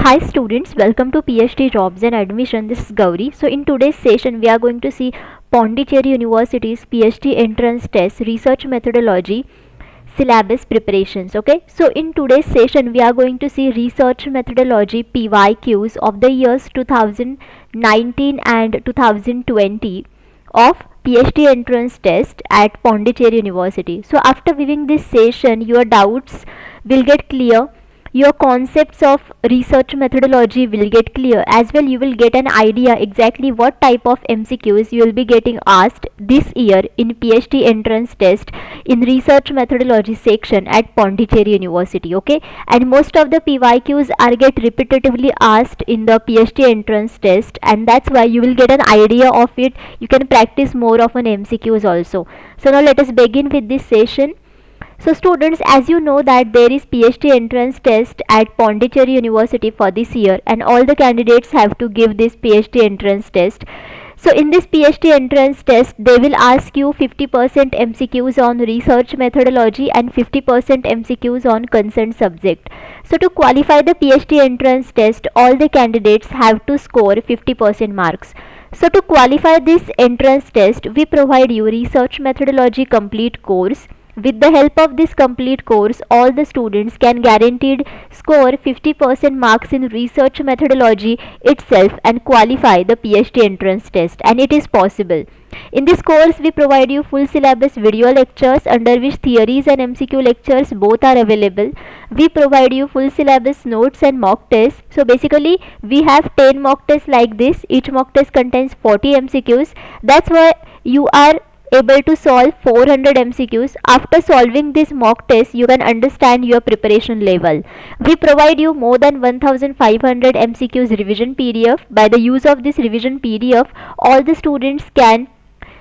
Hi students, welcome to PhD Jobs and Admission. This is Gauri. So in today's session we are going to see Pondicherry University's PhD Entrance Test Research Methodology Syllabus preparations. Okay, so in today's session we are going to see Research Methodology PYQs of the years 2019 and 2020 of PhD Entrance Test at Pondicherry University. So after viewing this session, your doubts will get clear, your concepts of research methodology will get clear, as well you will get an idea exactly what type of MCQs you will be getting asked this year in PhD entrance test in research methodology section at Pondicherry University. Okay, and most of the PYQs are get repetitively asked in the PhD entrance test, and that's why you will get an idea of it. You can practice more of an MCQs also. So now let us begin with this session. So students, as you know that there is PhD entrance test at Pondicherry University for this year, and all the candidates have to give this PhD entrance test. So in this PhD entrance test, they will ask you 50% MCQs on research methodology and 50% MCQs on concerned subject. So to qualify the PhD entrance test, all the candidates have to score 50% marks. So to qualify this entrance test, we provide you research methodology complete course. With the help of this complete course, all the students can guaranteed score 50% marks in research methodology itself and qualify the PhD entrance test, and it is possible. In this course, we provide you full syllabus video lectures under which theories and MCQ lectures both are available. We provide you full syllabus notes and mock tests. So basically, we have 10 mock tests like this. Each mock test contains 40 MCQs. That's why you are able to solve 400 MCQs. After solving this mock test, you can understand your preparation level. We provide you more than 1500 MCQs revision PDF. By the use of this revision PDF, all the students can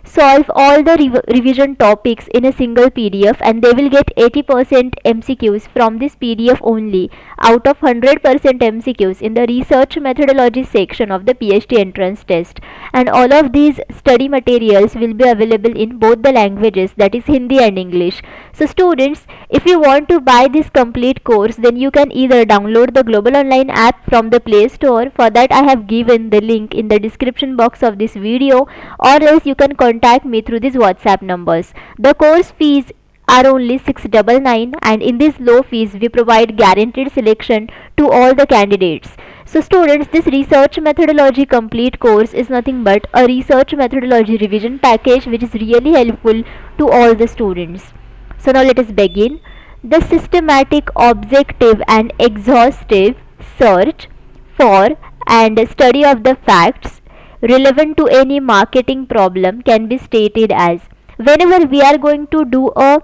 solve all the revision topics in a single PDF, and they will get 80% MCQs from this PDF only out of 100% MCQs in the research methodology section of the PhD entrance test. And all of these study materials will be available in both the languages, that is Hindi and English. So students, if you want to buy this complete course, then you can either download the Global Online app from the Play Store. For that I have given the link in the description box of this video, or else you can contact me through these WhatsApp numbers. The course fees are only 699, and in this low fees we provide guaranteed selection to all the candidates. So students, this research methodology complete course is nothing but a research methodology revision package which is really helpful to all the students. So now let us begin. The systematic, objective and exhaustive search for and study of the facts relevant to any marketing problem can be stated as, whenever we are going to do a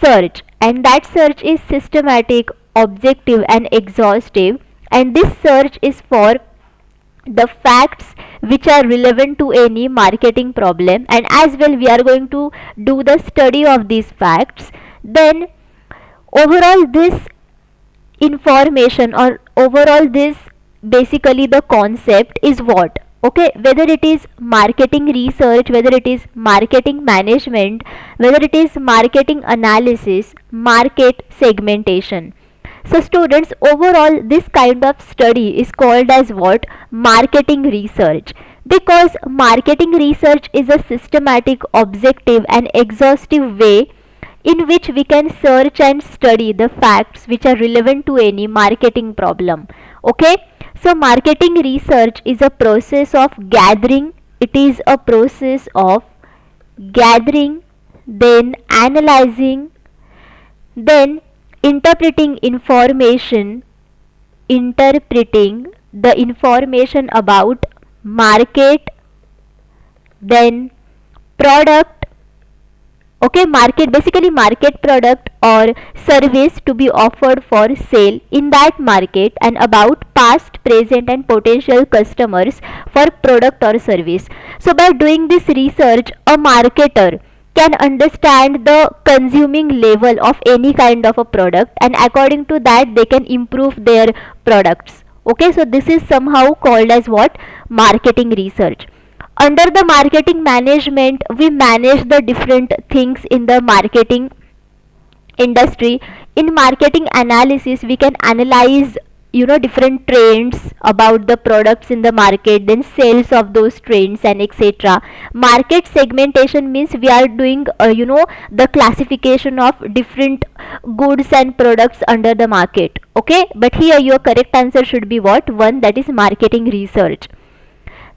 search, and that search is systematic, objective and exhaustive, and this search is for the facts which are relevant to any marketing problem, and as well we are going to do the study of these facts, then overall this information, or overall this basically the concept is what? Okay, whether it is marketing research, whether it is marketing management, whether it is marketing analysis, market segmentation. So students, overall this kind of study is called as what? Marketing research. Because marketing research is a systematic, objective and exhaustive way in which we can search and study the facts which are relevant to any marketing problem. Okay, so marketing research is a process of gathering, then analyzing, then interpreting the information about market, then product. Okay, basically market product or service to be offered for sale in that market, and about past, present and potential customers for product or service. So by doing this research, a marketer can understand the consuming level of any kind of a product, and according to that they can improve their products. Okay, so this is somehow called as what? Marketing research. Under the marketing management, we manage the different things in the marketing industry. In marketing analysis, we can analyze different trends about the products in the market, then sales of those trends and etc. Market segmentation means we are doing the classification of different goods and products under the market. Okay, but here your correct answer should be what? One, that is marketing research.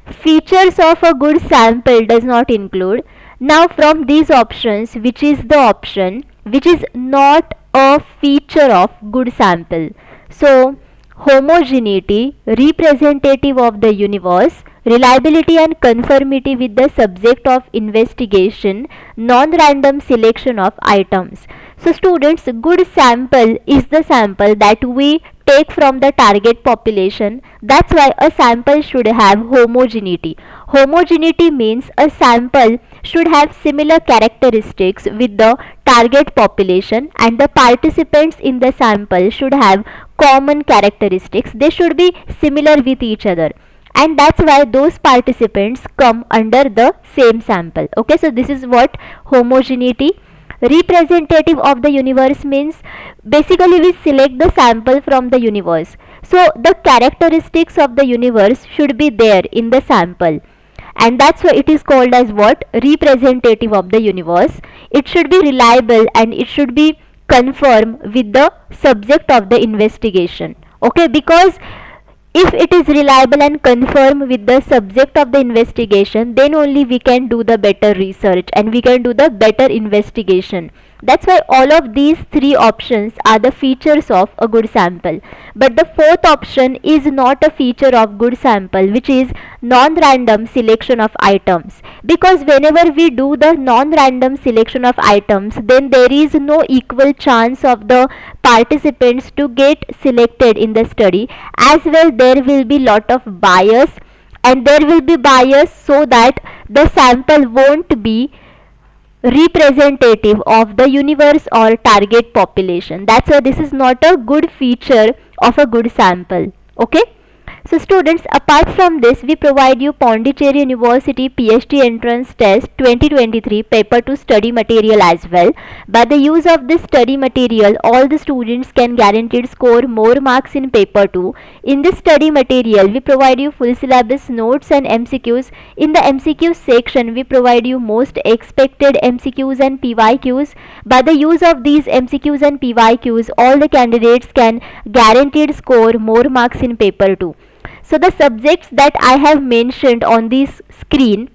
Features of a good sample does not include. Now from these options, which is the option which is not a feature of good sample? So homogeneity, representative of the universe, reliability and conformity with the subject of investigation, non-random selection of items. So students, good sample is the sample that we take from the target population. That's why a sample should have homogeneity. Homogeneity means a sample should have similar characteristics with the target population, and the participants in the sample should have common characteristics. They should be similar with each other, and that's why those participants come under the same sample. Okay, so this is what homogeneity. Representative of the universe means basically we select the sample from the universe, so the characteristics of the universe should be there in the sample, and that's why it is called as what? Representative of the universe. It should be reliable and it should be conform with the subject of the investigation. Okay, because if it is reliable and conform with the subject of the investigation, then only we can do the better research and we can do the better investigation. That's why all of these three options are the features of a good sample. But the fourth option is not a feature of good sample, which is non-random selection of items. Because whenever we do the non-random selection of items, then there is no equal chance of the participants to get selected in the study. As well, there will be lot of bias, and there will be bias so that the sample won't be representative of the universe or target population. That's why this is not a good feature of a good sample. Okay, so students, apart from this, we provide you Pondicherry University PhD Entrance Test 2023 paper 2 study material as well. By the use of this study material, all the students can guaranteed score more marks in paper 2. In this study material, we provide you full syllabus, notes and MCQs. In the MCQ section, we provide you most expected MCQs and PYQs. By the use of these MCQs and PYQs, all the candidates can guaranteed score more marks in paper 2. So the subjects that I have mentioned on this screen,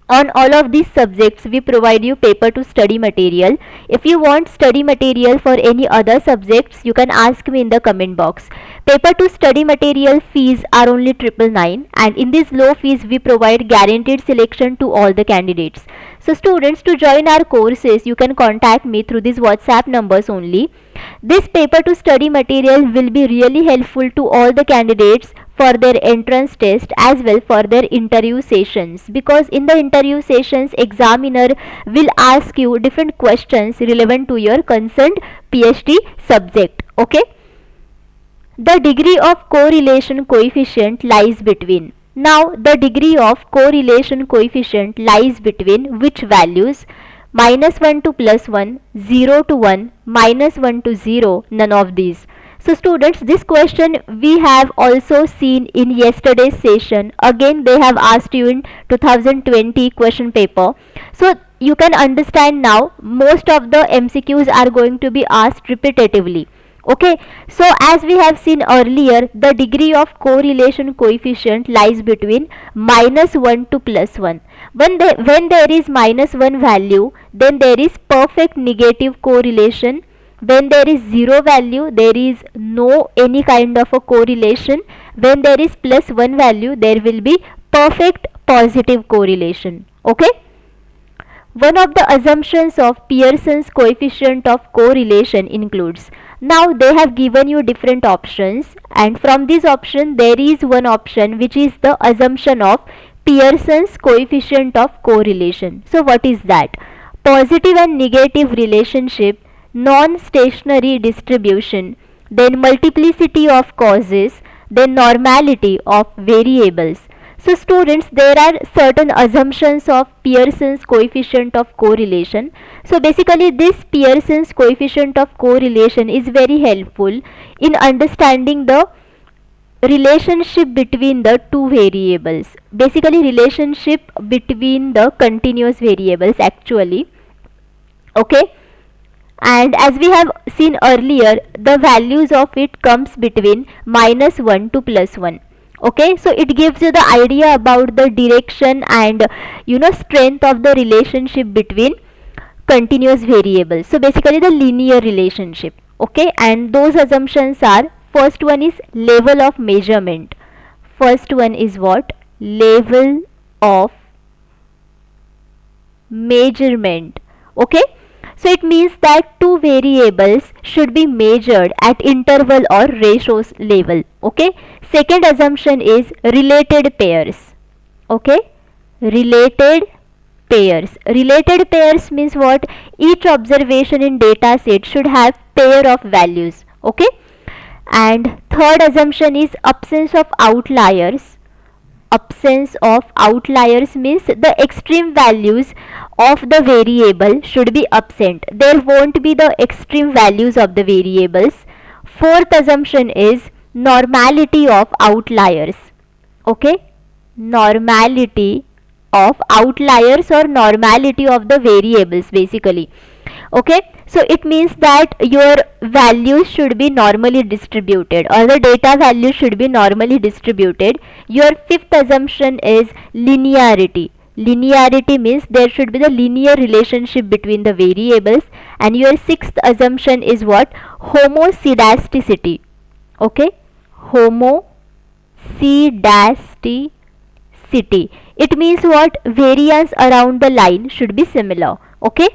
on all of these subjects we provide you paper 2 study material. If you want study material for any other subjects, you can ask me in the comment box. Paper 2 study material fees are only 999, and in this low fees we provide guaranteed selection to all the candidates. So students, to join our courses, you can contact me through these WhatsApp numbers only. This paper 2 study material will be really helpful to all the candidates for their entrance test as well for their interview sessions, because in the interview sessions examiner will ask you different questions relevant to your concerned PhD subject. Okay, the degree of correlation coefficient lies between. Now the degree of correlation coefficient lies between which values? -1 to +1, 0 to 1, -1 to 0, none of these. So students, this question we have also seen in yesterday's session. Again they have asked you in 2020 question paper. So you can understand now most of the MCQs are going to be asked repetitively. Okay, so as we have seen earlier, the degree of correlation coefficient lies between -1 to +1. When there is -1 value, then there is perfect negative correlation. When there is 0 value, there is no any kind of a correlation. When there is +1 value, there will be perfect positive correlation. Okay, one of the assumptions of Pearson's coefficient of correlation includes. Now they have given you different options, and from this option there is one option which is the assumption of Pearson's coefficient of correlation. So what is that? Positive and negative relationship, non-stationary distribution, then multiplicity of causes, then normality of variables. So students, there are certain assumptions of Pearson's coefficient of correlation. So basically this Pearson's coefficient of correlation is very helpful in understanding the relationship between the two variables, basically relationship between the continuous variables actually. Okay, and as we have seen earlier, the values of it comes between -1 to +1. Okay, so it gives you the idea about the direction and strength of the relationship between continuous variables. So basically the linear relationship. Okay, and those assumptions are, first one is level of measurement. First one is what? Level of measurement. Okay, so it means that two variables should be measured at interval or ratios level. Okay, second assumption is related pairs. Okay, related pairs. Related pairs means what? Each observation in data set should have pair of values. Okay, and third assumption is absence of outliers. Absence of outliers means the extreme values of the variable should be absent. There won't be the extreme values of the variables. Fourth assumption is normality of outliers. Okay, normality of outliers or normality of the variables basically. Okay, so it means that your values should be normally distributed, or the data values should be normally distributed. Your fifth assumption is linearity. Linearity means there should be the linear relationship between the variables. And your sixth assumption is what? Homoscedasticity. Okay, homoscedasticity. It means what? Variance around the line should be similar. Okay,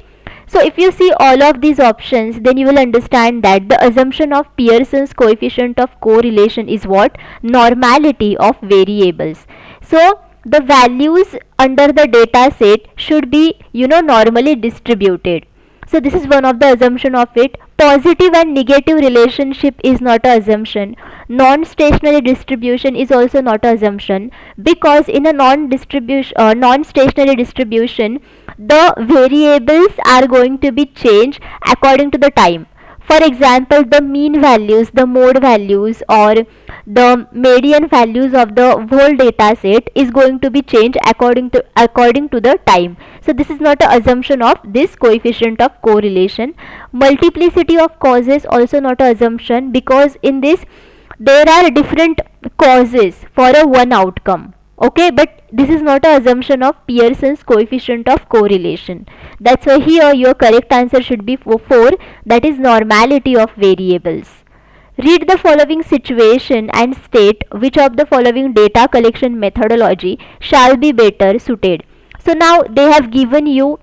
so if you see all of these options, then you will understand that the assumption of Pearson's coefficient of correlation is what? Normality of variables. So the values under the data set should be normally distributed. So this is one of the assumption of it. Positive and negative relationship is not an assumption. Non-stationary distribution is also not an assumption, because in a non-stationary distribution, the variables are going to be changed according to the time. For example, the mean values, the mode values, or the median values of the whole data set is going to be changed according to the time. So this is not an assumption of this coefficient of correlation. Multiplicity of causes also not an assumption, because in this there are different causes for a one outcome. Okay, but this is not an assumption of Pearson's coefficient of correlation. That's why here your correct answer should be 4, that is normality of variables. Read the following situation and state which of the following data collection methodology shall be better suited. So now they have given you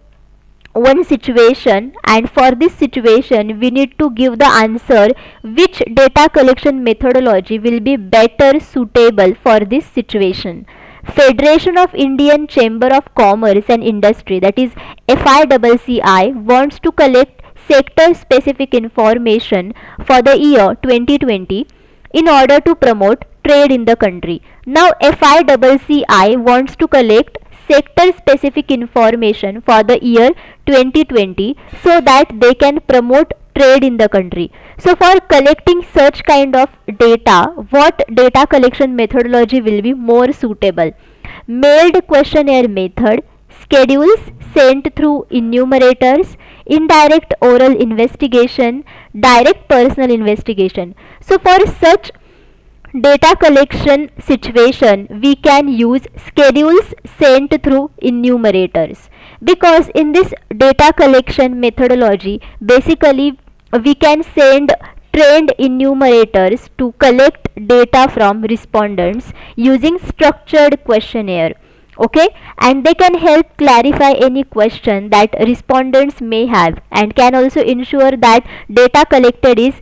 one situation, and for this situation we need to give the answer which data collection methodology will be better suitable for this situation. Federation of Indian Chamber of Commerce and Industry, that is FICCI, wants to collect sector specific information for the year 2020 in order to promote trade in the country. Now FICCI wants to collect sector specific information for the year 2020 so that they can promote trade in the country. So for collecting such kind of data, what data collection methodology will be more suitable? Mailed questionnaire method, schedules sent through enumerators, indirect oral investigation, direct personal investigation. So for such data collection situation, we can use schedules sent through enumerators, because in this data collection methodology basically we can send trained enumerators to collect data from respondents using structured questionnaire. Okay, and they can help clarify any question that respondents may have, and can also ensure that data collected is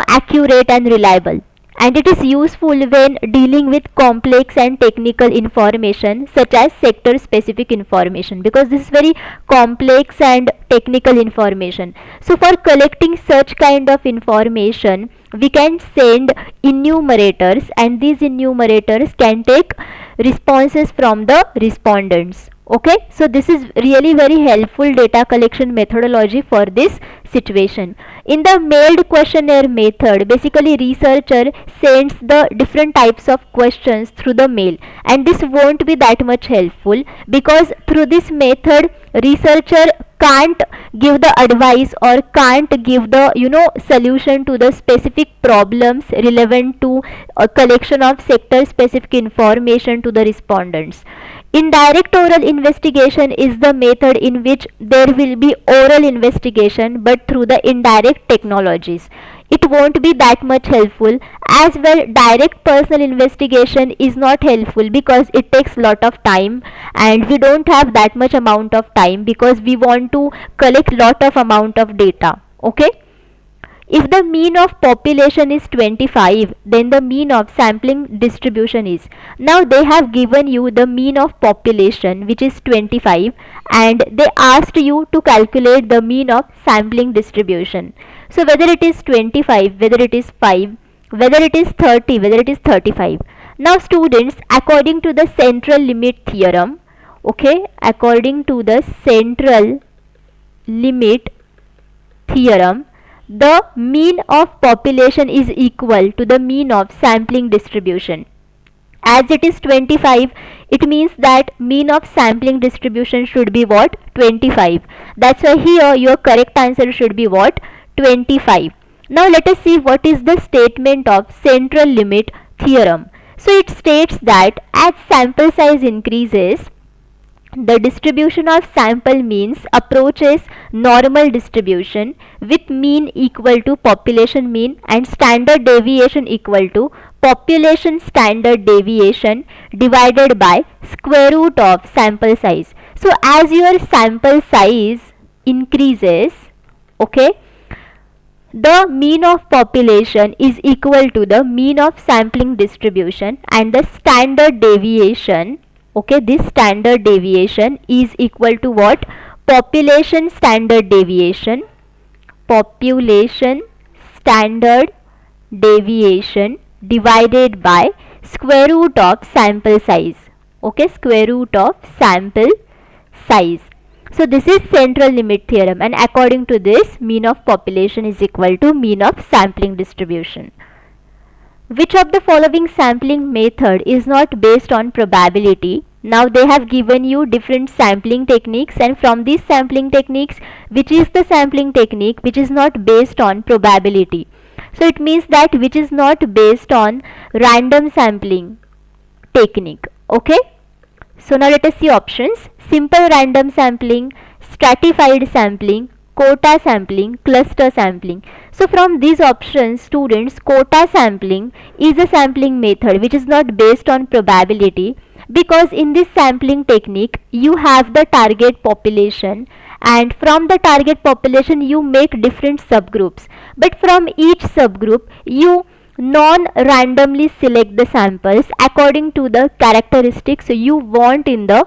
accurate and reliable. And it is useful when dealing with complex and technical information such as sector specific information, because this is very complex and technical information. So for collecting such kind of information, we can send enumerators, and these enumerators can take responses from the respondents. Okay, so this is really very helpful data collection methodology for this situation. In the mailed questionnaire method, basically researcher sends the different types of questions through the mail, and this won't be that much helpful because through this method researcher can't give the advice or can't give the solution to the specific problems relevant to a collection of sector specific information to the respondents. Indirect oral investigation is the method in which there will be oral investigation but through the indirect technologies. It won't be that much helpful. As well, direct personal investigation is not helpful because it takes lot of time and we don't have that much amount of time because we want to collect lot of amount of data. Okay. If the mean of population is 25, then the mean of sampling distribution is. Now they have given you the mean of population which is 25 and they asked you to calculate the mean of sampling distribution. So whether it is 25, whether it is 5, whether it is 30, whether it is 35. Now students, according to the central limit theorem, okay, according to the central limit theorem, the mean of population is equal to the mean of sampling distribution. As it is 25, it means that mean of sampling distribution should be what? 25. That's why here your correct answer should be what? 25. Now let us see what is the statement of central limit theorem. So it states that as sample size increases, the distribution of sample means approaches normal distribution with mean equal to population mean and standard deviation equal to population standard deviation divided by square root of sample size. So as your sample size increases, okay, the mean of population is equal to the mean of sampling distribution and the standard deviation, okay, this standard deviation is equal to what? Population standard deviation, population standard deviation divided by square root of sample size, okay, square root of sample size. So this is central limit theorem, and according to this, mean of population is equal to mean of sampling distribution. Which of the following sampling method is not based on probability? Now they have given you different sampling techniques, and from these sampling techniques, which is the sampling technique which is not based on probability? So it means that which is not based on random sampling technique. Okay. So now let us see options. Simple random sampling, stratified sampling, quota sampling, cluster sampling. So from these options, students, quota sampling is a sampling method which is not based on probability, because in this sampling technique you have the target population, and from the target population you make different subgroups, but from each subgroup you non-randomly select the samples according to the characteristics you want in the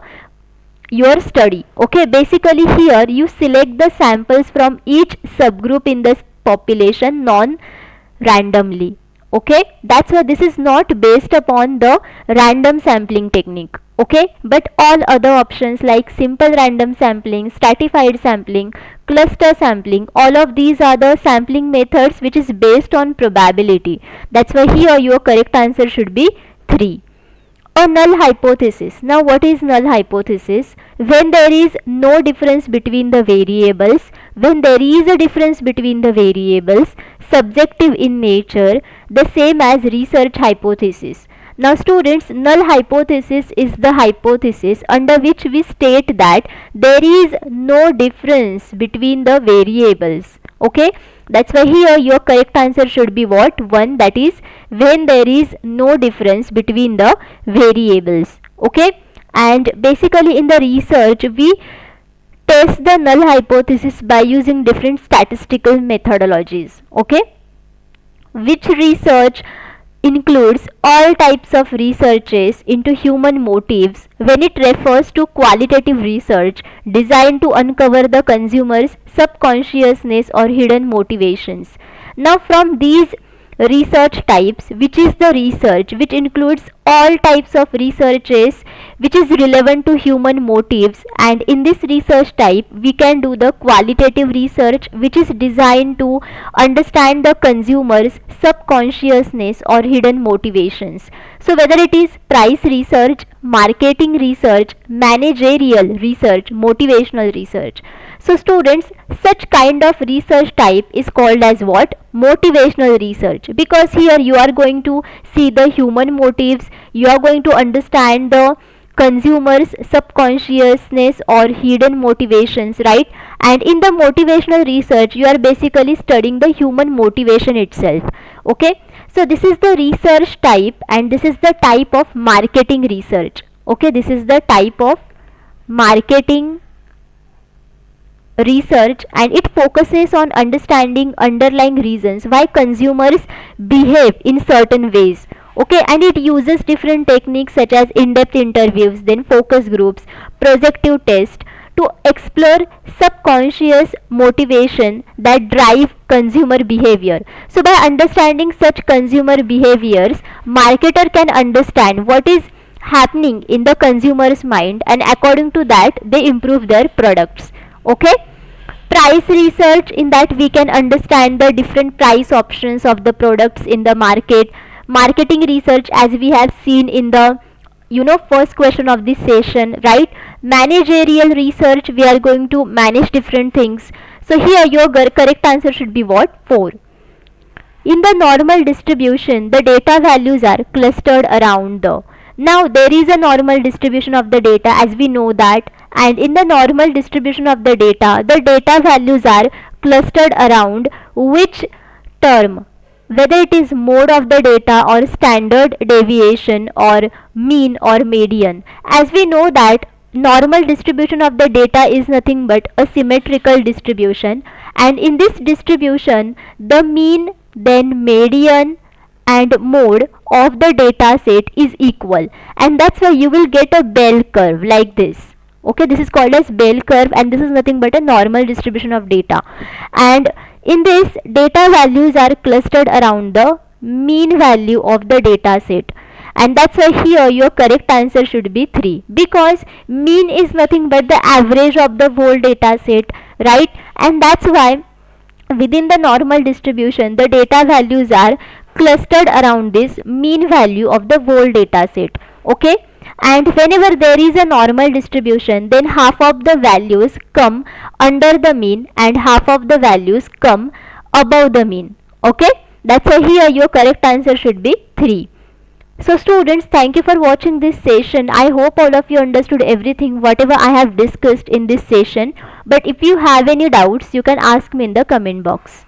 your study. Okay, basically here you select the samples from each subgroup in the population non-randomly. Okay, that's why this is not based upon the random sampling technique. Okay, but all other options like simple random sampling, stratified sampling, cluster sampling, all of these are the sampling methods which is based on probability. That's why here your correct answer should be 3. A null hypothesis. Now what is null hypothesis? When there is no difference between the variables, when there is a difference between the variables, subjective in nature, the same as research hypothesis. Now students, null hypothesis is the hypothesis under which we state that there is no difference between the variables. Okay, that's why here your correct answer should be what? 1, that is when there is no difference between the variables. Okay, and basically in the research we test the null hypothesis by using different statistical methodologies. Okay, which research includes all types of researches into human motives when it refers to qualitative research designed to uncover the consumer's subconsciousness or hidden motivations. Now from these research types, which is the research which includes all types of researches which is relevant to human motives, and in this research type we can do the qualitative research which is designed to understand the consumer's subconsciousness or hidden motivations. So whether it is price research, marketing research, managerial research, motivational research. So students, such kind of research type is called as what? Motivational research, because here you are going to see the human motives, you are going to understand the consumer's subconsciousness or hidden motivations, right? And in the motivational research you are basically studying the human motivation itself. Okay, so this is the research type, and this is the type of marketing research. Okay, this is the type of marketing research, and it focuses on understanding underlying reasons why consumers behave in certain ways. Okay, and it uses different techniques such as in-depth interviews, then focus groups, projective test to explore subconscious motivation that drive consumer behavior. So by understanding such consumer behaviors, marketer can understand what is happening in the consumer's mind, and according to that they improve their products. Okay, price research, in that we can understand the different price options of the products in the market. Marketing research, as we have seen in the first question of this session, right? Managerial research, we are going to manage different things. So here your correct answer should be what? 4. In the normal distribution, the data values are clustered around the. Now there is a normal distribution of the data, as we know that, and in the normal distribution of the data values are clustered around which term? Whether it is mode of the data or standard deviation or mean or median. As we know that normal distribution of the data is nothing but a symmetrical distribution, and in this distribution the mean, then median and mode of the data set is equal, and that's why you will get a bell curve like this. Okay, this is called as bell curve, and this is nothing but a normal distribution of data, and in this data values are clustered around the mean value of the data set, and that's why here your correct answer should be 3, because mean is nothing but the average of the whole data set, right? And that's why within the normal distribution the data values are clustered around this mean value of the whole data set. Okay, and whenever there is a normal distribution, then half of the values come under the mean and half of the values come above the mean. Okay, that's why here your correct answer should be 3. So students, thank you for watching this session. I hope all of you understood everything whatever I have discussed in this session, but if you have any doubts you can ask me in the comment box.